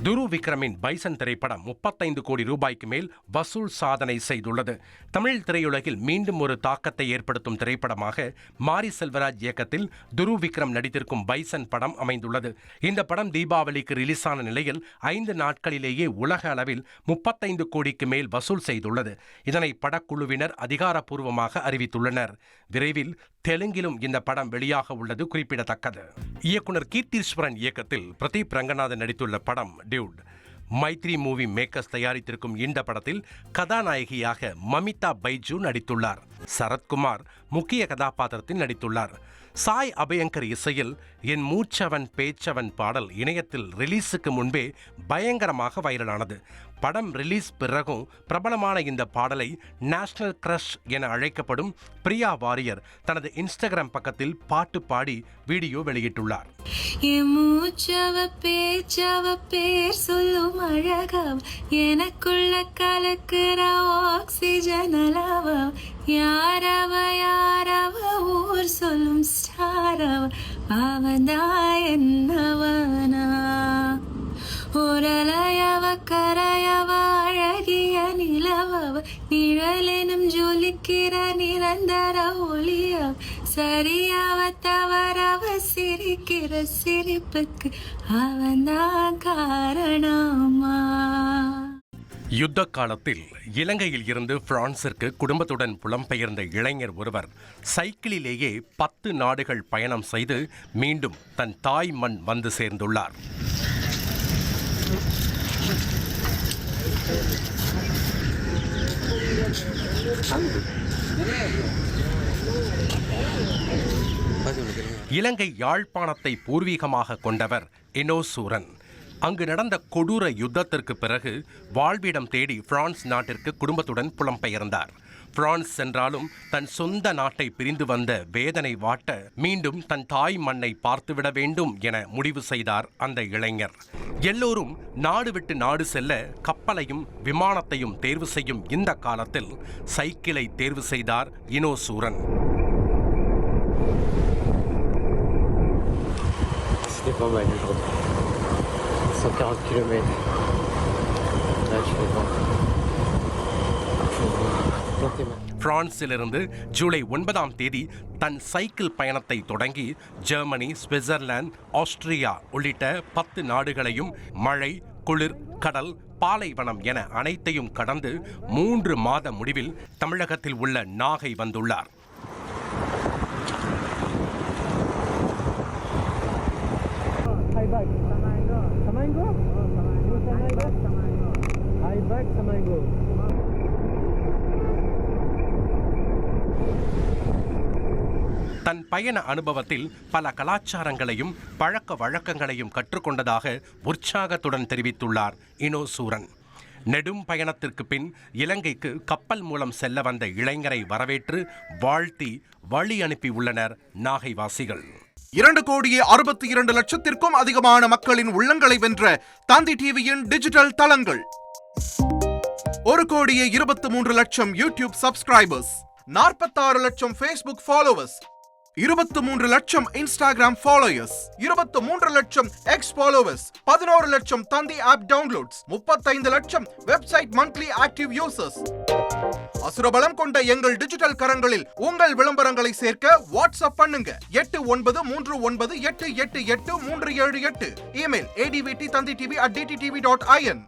துரு விக்ரமின் பைசன் திரைப்படம் 35 கோடி ரூபாய்க்கு மேல் வசூல் சாதனை செய்துள்ளது. தமிழ் திரையுலகில் மீண்டும் ஒரு தாக்கத்தை ஏற்படுத்தும் திரைப்படமாக மாரி செல்வராஜ் இயக்கத்தில் துரு விக்ரம் நடித்திருக்கும் பைசன் படம் அமைந்துள்ளது. இந்த படம் தீபாவளிக்கு ரிலீஸான நிலையில் 5 நாட்களிலேயே உலக அளவில் 35 கோடிக்கு மேல் வசூல் செய்துள்ளது. இதனை படக்குழுவினர் அதிகாரப்பூர்வமாக அறிவித்துள்ளனர். விரைவில் தெலுங்கிலும் இந்த படம் வெளியாக உள்ளது குறிப்பிடத்தக்கது. இயக்குனர் கீர்த்தீஸ்வரன் இயக்கத்தில் பிரதீப் ரங்கநாதன் நடித்துள்ள படம் டியூட். மைத்ரி மூவி மேக்கர்ஸ் தயாரித்திருக்கும் இந்த படத்தில் கதாநாயகியாக மமிதா பைஜு நடித்துள்ளார். சரத்குமார் முக்கிய கதாபாத்திரத்தில் நடித்துள்ளார். சாய் அபயங்கர் இசையில் என் மூச்சவன் பேச்சவன் பாடல் இணையத்தில் ரிலீஸுக்கு முன்பே பயங்கரமாக வைரலானது. படம் ரிலீஸ் பிறகும் பிரபலமான இந்த பாடலை நேஷனல் கிரஷ் என அழைக்கப்படும் பிரியா வாரியர் தனது இன்ஸ்டாகிராம் பக்கத்தில் பாட்டு பாடி வீடியோ வெளியிட்டுள்ளார். எனக்குள்ள கலக்குற ஆக்சிஜன் அளவா யாரவ யாரவ ஊர் சொல்லும் ஸ்டாரவ அவதா என்னவனா ஒரலையவ கரையவ அழகிய நிலவவ நிழலெனும் ஜொலிக்கிற நிரந்தர ஒளியவ சரியாவ தவறவ சிரிக்கிற சிரிப்புக்கு அவன்தான் காரணமா. யுத்த காலத்தில் இலங்கையில் இருந்து பிரான்சிற்கு குடும்பத்துடன் புலம்பெயர்ந்த இளைஞர் ஒருவர் சைக்கிளிலேயே 10 நாடுகள் பயணம் செய்து மீண்டும் தன் தாய் மண் வந்து சேர்ந்துள்ளார். இலங்கை யாழ்ப்பாணத்தை பூர்வீகமாக கொண்டவர் இனோசூரன். அங்கு நடந்த கொடூர யுத்தத்திற்கு பிறகு வாழ்விடம் தேடி பிரான்ஸ் நாட்டிற்கு குடும்பத்துடன் புலம்பெயர்ந்தார். பிரான்ஸ் சென்றாலும் தன் சொந்த நாட்டை பிரிந்து வந்த வேதனை வாட்ட மீண்டும் தன் தாய் மண்ணை பார்த்துவிட வேண்டும் என முடிவு செய்தார் அந்த இளைஞர். எல்லோரும் நாடு விட்டு நாடு செல்ல கப்பலையும் விமானத்தையும் தேர்வு செய்யும் இந்த காலத்தில் சைக்கிளை தேர்வு செய்தார் இனோசூரன். பிரான்சிலிருந்து ஜூலை 9ஆம் தேதி தன் சைக்கிள் பயணத்தை தொடங்கி ஜெர்மனி, சுவிட்சர்லாந்து, ஆஸ்திரியா உள்ளிட்ட 10 நாடுகளையும் மழை, குளிர், கடல், பாலைவனம் என அனைத்தையும் கடந்து 3 மாத முடிவில் தமிழகத்தில் உள்ள நாகை வந்துள்ளார். தன் பயண அனுபவத்தில் பல கலாச்சாரங்களையும் பழக்க வழக்கங்களையும் கற்றுக்கொண்டதாக உற்சாகத்துடன் தெரிவித்துள்ளார் இனோசூரன். நெடும் பயணத்திற்கு பின் இலங்கைக்கு கப்பல் மூலம் செல்ல வந்த இளைஞரை வரவேற்று வாழ்த்தி வழி அனுப்பியுள்ளனர் நாகைவாசிகள். 2,62,00,000 அதிகமான மக்களின் உள்ளங்களை வென்ற தந்தி டிவியின் டிஜிட்டல் தளங்கள். 1,23,00,000 யூடியூப் சப்ஸ்கிரைபர்ஸ், 46 லட்சம் ஃபேஸ்புக் ஃபாலோவர்ஸ், 23 லட்சம் இன்ஸ்டாகிராம் ஃபாலோயர்ஸ், 23 லட்சம் எக்ஸ் ஃபாலோவர்ஸ், 11 லட்சம் தந்தி ஆப் டவுன்லோட்ஸ், 35 லட்சம் வெப்சைட் மந்த்லி ஆக்டிவ் யூசர்ஸ். அசுரபலம் கொண்ட எங்கள் டிஜிட்டல் கரங்களில் உங்கள் விளம்பரங்களை சேர்க்க வாட்ஸ்அப் பண்ணுங்க. 8939888378. Email advttanditv@dttv.in.